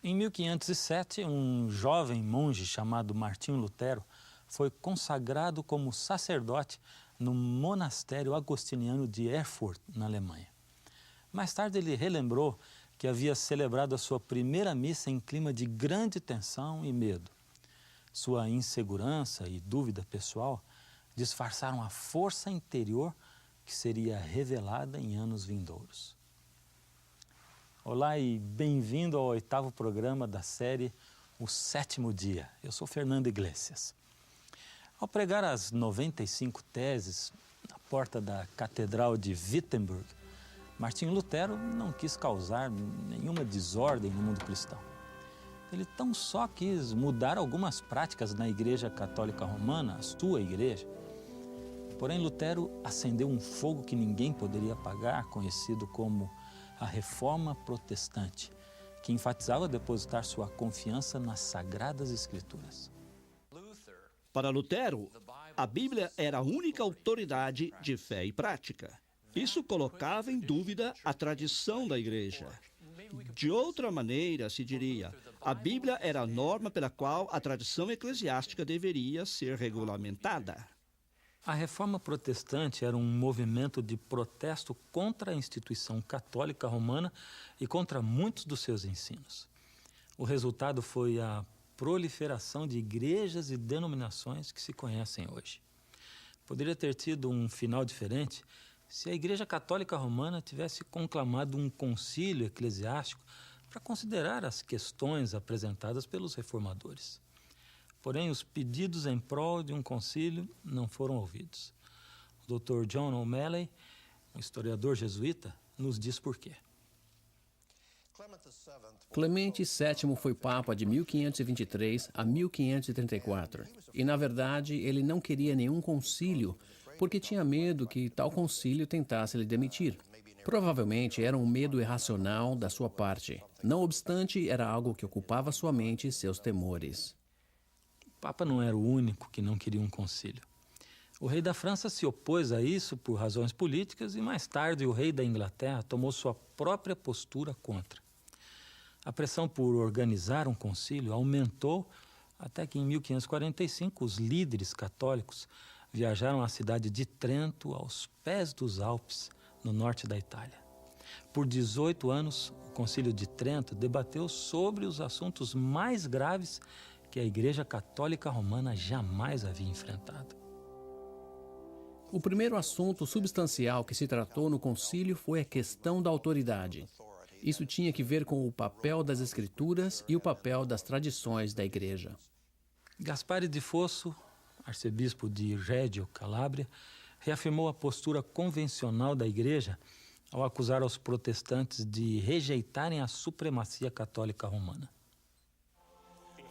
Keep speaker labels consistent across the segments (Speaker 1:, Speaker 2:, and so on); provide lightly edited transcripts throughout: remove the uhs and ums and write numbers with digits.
Speaker 1: Em 1507, um jovem monge chamado Martinho Lutero foi consagrado como sacerdote no monastério agostiniano de Erfurt, na Alemanha. Mais tarde ele relembrou que havia celebrado a sua primeira missa em clima de grande tensão e medo. Sua insegurança e dúvida pessoal disfarçaram a força interior que seria revelada em anos vindouros. Olá e bem-vindo ao 8º programa da série O Sétimo Dia. Eu sou Fernando Iglesias. Ao pregar as 95 teses na porta da Catedral de Wittenberg, Martinho Lutero não quis causar nenhuma desordem no mundo cristão. Ele tão só quis mudar algumas práticas na Igreja Católica Romana, a sua igreja. Porém, Lutero acendeu um fogo que ninguém poderia apagar, conhecido como a Reforma Protestante, que enfatizava depositar sua confiança nas Sagradas Escrituras.
Speaker 2: Para Lutero, a Bíblia era a única autoridade de fé e prática. Isso colocava em dúvida a tradição da igreja. De outra maneira, se diria, a Bíblia era a norma pela qual a tradição eclesiástica deveria ser regulamentada.
Speaker 1: A Reforma Protestante era um movimento de protesto contra a instituição católica romana e contra muitos dos seus ensinos. O resultado foi a proliferação de igrejas e denominações que se conhecem hoje. Poderia ter tido um final diferente se a Igreja Católica Romana tivesse conclamado um concílio eclesiástico para considerar as questões apresentadas pelos reformadores. Porém, os pedidos em prol de um concílio não foram ouvidos. O Dr. John O'Malley, um historiador jesuíta, nos diz por quê.
Speaker 3: Clemente VII foi Papa de 1523 a 1534 e, na verdade, ele não queria nenhum concílio porque tinha medo que tal concílio tentasse lhe demitir. Provavelmente era um medo irracional da sua parte. Não obstante, era algo que ocupava sua mente e seus temores.
Speaker 1: O Papa não era o único que não queria um concílio. O rei da França se opôs a isso por razões políticas e mais tarde o rei da Inglaterra tomou sua própria postura contra. A pressão por organizar um concílio aumentou até que em 1545 os líderes católicos viajaram à cidade de Trento, aos pés dos Alpes, no norte da Itália. Por 18 anos, o Concílio de Trento debateu sobre os assuntos mais graves que a Igreja Católica Romana jamais havia enfrentado.
Speaker 3: O primeiro assunto substancial que se tratou no concílio foi a questão da autoridade. Isso tinha que ver com o papel das Escrituras e o papel das tradições da Igreja.
Speaker 1: Gaspare di Fosso, arcebispo de Reggio Calabria, reafirmou a postura convencional da Igreja ao acusar os protestantes de rejeitarem a supremacia católica romana.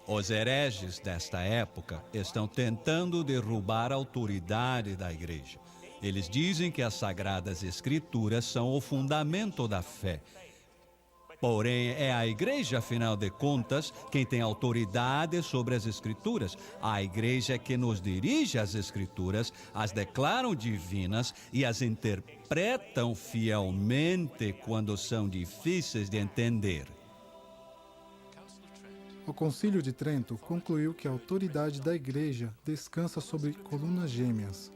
Speaker 4: Os hereges desta época estão tentando derrubar a autoridade da igreja. Eles dizem que as Sagradas Escrituras são o fundamento da fé. Porém, é a igreja, afinal de contas, quem tem autoridade sobre as Escrituras. A igreja é que nos dirige às Escrituras, as declaram divinas e as interpretam fielmente quando são difíceis de entender.
Speaker 5: O Concílio de Trento concluiu que a autoridade da Igreja descansa sobre colunas gêmeas,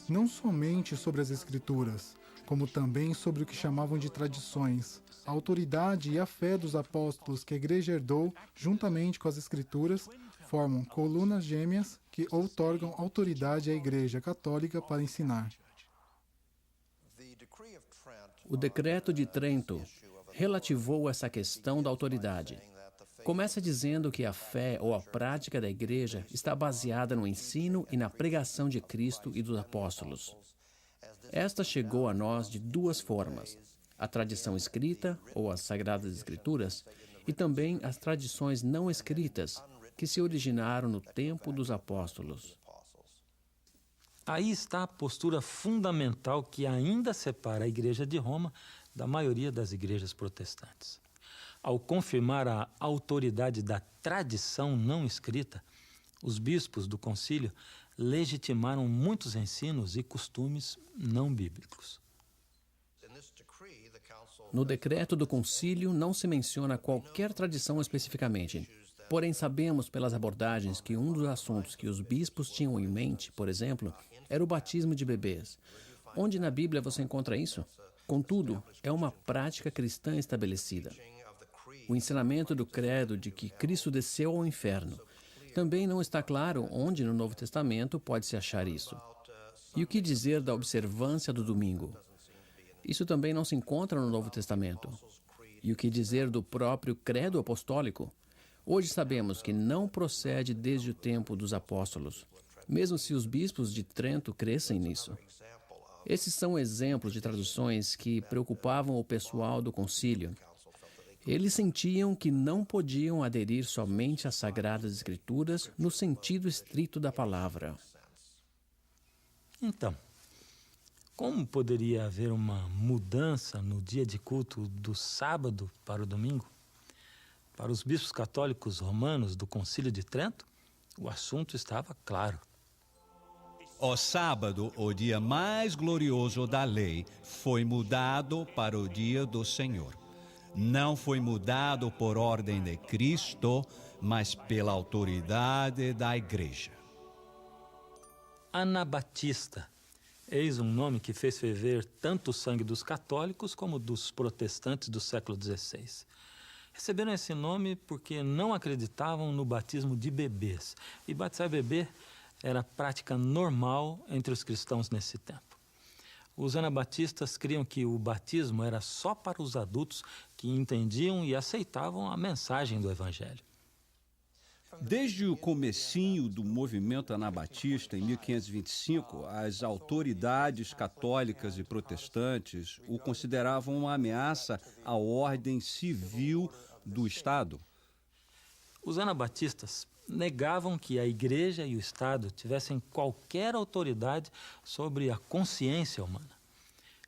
Speaker 5: não somente sobre as Escrituras, como também sobre o que chamavam de tradições, a autoridade e a fé dos apóstolos que a Igreja herdou, juntamente com as Escrituras, formam colunas gêmeas que outorgam autoridade à Igreja Católica para ensinar.
Speaker 3: O Decreto de Trento relativou essa questão da autoridade. Começa dizendo que a fé ou a prática da Igreja está baseada no ensino e na pregação de Cristo e dos apóstolos. Esta chegou a nós de duas formas: a tradição escrita, ou as Sagradas Escrituras, e também as tradições não escritas, que se originaram no tempo dos apóstolos.
Speaker 1: Aí está a postura fundamental que ainda separa a Igreja de Roma da maioria das igrejas protestantes. Ao confirmar a autoridade da tradição não escrita, os bispos do concílio legitimaram muitos ensinos e costumes não bíblicos.
Speaker 3: No decreto do concílio não se menciona qualquer tradição especificamente. Porém, sabemos pelas abordagens que um dos assuntos que os bispos tinham em mente, por exemplo, era o batismo de bebês. Onde na Bíblia você encontra isso? Contudo, é uma prática cristã estabelecida. O ensinamento do credo de que Cristo desceu ao inferno. Também não está claro onde no Novo Testamento pode-se achar isso. E o que dizer da observância do domingo? Isso também não se encontra no Novo Testamento. E o que dizer do próprio credo apostólico? Hoje sabemos que não procede desde o tempo dos apóstolos, mesmo se os bispos de Trento crescem nisso. Esses são exemplos de traduções que preocupavam o pessoal do concílio. Eles sentiam que não podiam aderir somente às Sagradas Escrituras no sentido estrito da palavra.
Speaker 1: Então, como poderia haver uma mudança no dia de culto do sábado para o domingo? Para os bispos católicos romanos do Concílio de Trento, o assunto estava claro.
Speaker 4: O sábado, o dia mais glorioso da lei, foi mudado para o dia do Senhor. Não foi mudado por ordem de Cristo, mas pela autoridade da Igreja.
Speaker 1: Anabatista. Eis um nome que fez ferver tanto o sangue dos católicos como dos protestantes do século XVI. Receberam esse nome porque não acreditavam no batismo de bebês. E batizar bebê era prática normal entre os cristãos nesse tempo. Os anabatistas criam que o batismo era só para os adultos que entendiam e aceitavam a mensagem do Evangelho.
Speaker 2: Desde o comecinho do movimento anabatista, em 1525, as autoridades católicas e protestantes o consideravam uma ameaça à ordem civil do Estado.
Speaker 1: Os anabatistas negavam que a Igreja e o Estado tivessem qualquer autoridade sobre a consciência humana.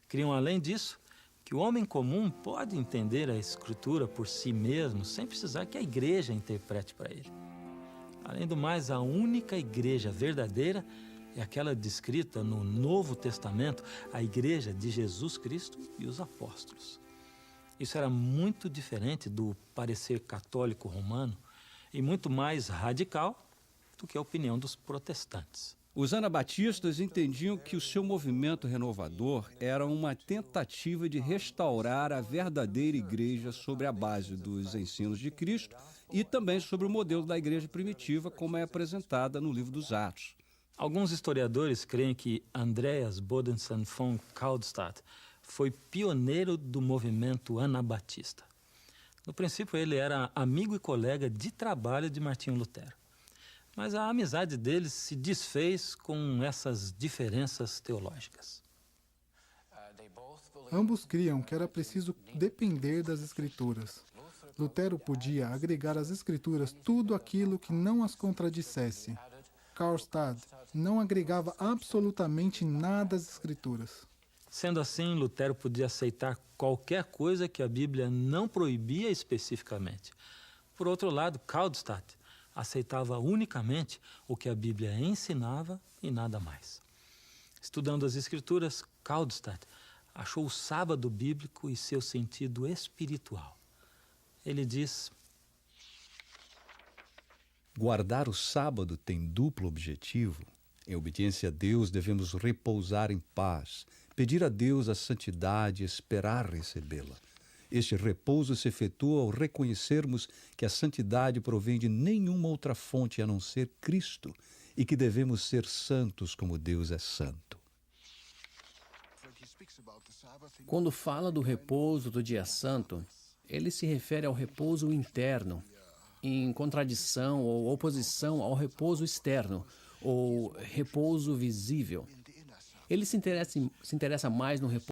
Speaker 1: Criam, além disso, que o homem comum pode entender a Escritura por si mesmo, sem precisar que a Igreja interprete para ele. Além do mais, a única Igreja verdadeira é aquela descrita no Novo Testamento, a Igreja de Jesus Cristo e os apóstolos. Isso era muito diferente do parecer católico romano e muito mais radical do que a opinião dos protestantes.
Speaker 2: Os anabatistas entendiam que o seu movimento renovador era uma tentativa de restaurar a verdadeira igreja sobre a base dos ensinos de Cristo e também sobre o modelo da igreja primitiva, como é apresentada no livro dos Atos.
Speaker 1: Alguns historiadores creem que Andreas Bodensson von Kaldstadt foi pioneiro do movimento anabatista. No princípio, ele era amigo e colega de trabalho de Martinho Lutero. Mas a amizade deles se desfez com essas diferenças teológicas.
Speaker 5: Ambos criam que era preciso depender das Escrituras. Lutero podia agregar às Escrituras tudo aquilo que não as contradissesse. Kaldstadt não agregava absolutamente nada às Escrituras.
Speaker 1: Sendo assim, Lutero podia aceitar qualquer coisa que a Bíblia não proibia especificamente. Por outro lado, Kaldstadt aceitava unicamente o que a Bíblia ensinava e nada mais. Estudando as Escrituras, Kaldstadt achou o sábado bíblico e seu sentido espiritual. Ele diz:
Speaker 4: Guardar o sábado tem duplo objetivo. Em obediência a Deus, devemos repousar em paz, pedir a Deus a santidade e esperar recebê-la. Este repouso se efetua ao reconhecermos que a santidade provém de nenhuma outra fonte a não ser Cristo e que devemos ser santos como Deus é santo.
Speaker 3: Quando fala do repouso do dia santo, ele se refere ao repouso interno, em contradição ou oposição ao repouso externo, ou repouso visível. Ele se interessa mais no repouso